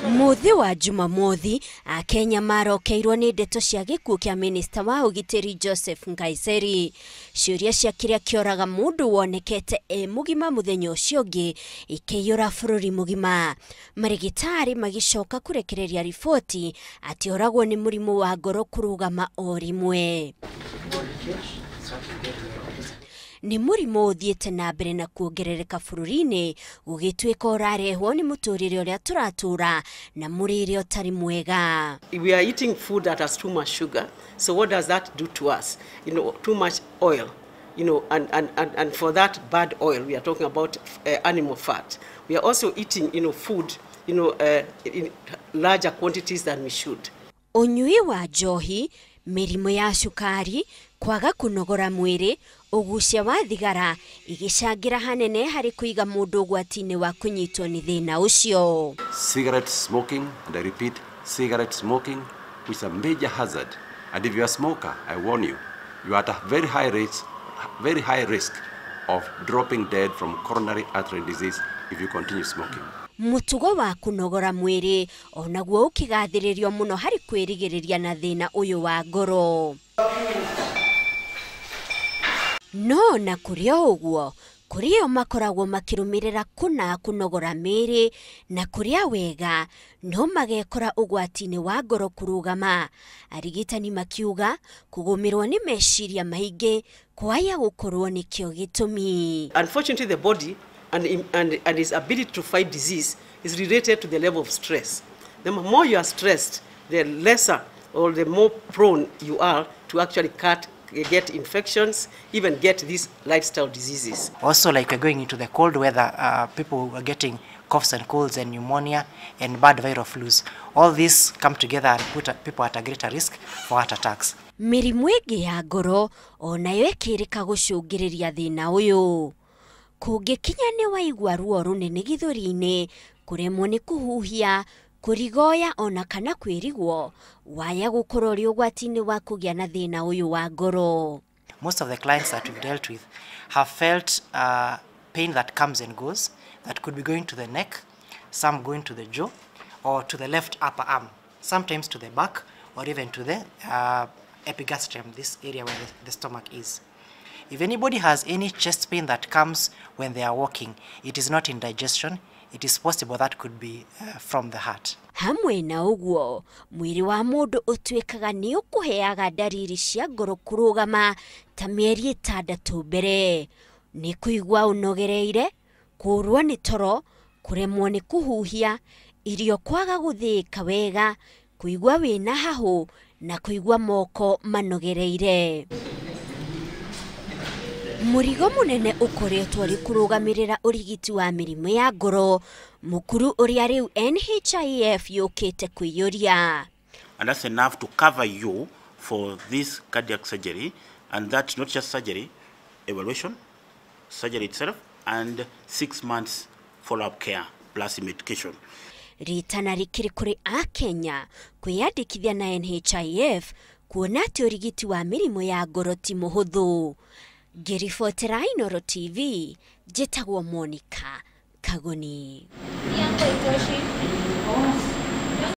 Muthi wa Jumamothi, Akenya marokeirwo ni ndeto cia gikuo kia minista wa ugitiri Joseph Nkaiseri. Ciuria cia kiria kioraga mundu wonekete mugima muthenya ucio ungi ikiyura bururi mugima. Marigitari magicoka kurekereria riboti ati oragwo ni murimu wa ngoro kurugama o rimwe. Ni murimu uthiete na mbere na kuongerereka bururi-ini gugituika urarehwo ni muturire uria turatura na murire utari mwega. We are eating food that has too much sugar, so what does that do to us? Too much oil, and for that bad oil we are talking about animal fat. We are also eating food in larger quantities than we should. Unyui wa njohi, mirimu ya shukari, kwaga kunogora mwiri, ugucia wa thigara igicangira hanene hari kuiga mundu ugwati-ini wa kunyitwo ni thina ucio. Cigarette smoking, and I repeat, cigarette smoking is a major hazard. And if you are a smoker, I warn you, you are at a very high risk of dropping dead from coronary artery disease if you continue smoking. Mutugo wa kunogora mwiri onaguo ukigathiririo muno hari kwirigiriria na thina uyu wa ngoro. No na kuria uguo, kuria makoragwo makirumirira kunogora miri na kuria wega no magekora ugwati-ini wa ngoro kurugama. Arigitani makiuga kugumirwo ni meciria maingi kwaya gukorwo nikio gitumi. Unfortunately, the body and its ability to fight disease is related to the level of stress. The more you are stressed, the lesser or the more prone you are to actually get infections, even get these lifestyle diseases. Also, like we're going into the cold weather, people are getting coughs and colds and pneumonia and bad viral flus. All these come together and put people at a greater risk for heart attacks. Mirimu ingi ya ngoro onayo ikirika gucungiriria thina uyu. Kungikinya ni waigua ruo runene githuri-ini, kuremwo ni kuhuhia, kurigoya ona kana kwirigwo, waya gukorwo ri ugwati-ini wa kugia na thina uyu wa ngoro. Most of the clients that we've dealt with have felt pain that comes and goes, that could be going to the neck, some going to the jaw, or to the left upper arm, sometimes to the back, or even to the epigastrium, this area where the stomach is. If anybody has any chest pain that comes when they are walking, it is not indigestion. It is possible that could be from the heart. Hamwe na uguo, mwiri wa mundu utuikaga ni ukuheaga dariri cia ngoro kurugama ta mieri 6 mbere. Ni kuigua unogereire, kurwa ni toro, kuremwo ni kuhuhia, irio kwaga guthika wega, kuigua wina hahu na kuigua moko manogereire. Murigo munene ukoretwo ri kurugamirira urigiti wa mirimu ya ngoro, mukuru uria riu NHIF yukite kwiyuria. And that's enough to cover you for this cardiac surgery, and that's not just surgery, evaluation, surgery itself, and 6 months follow-up care plus medication. Ritana rikiri kuri Akenya kwiyandikithia na NHIF kuona ati urigiti wa mirimu ya ngoro ti muhuthu. Ngiribotera Ngoro TV, njitagwo Monica Kagoni.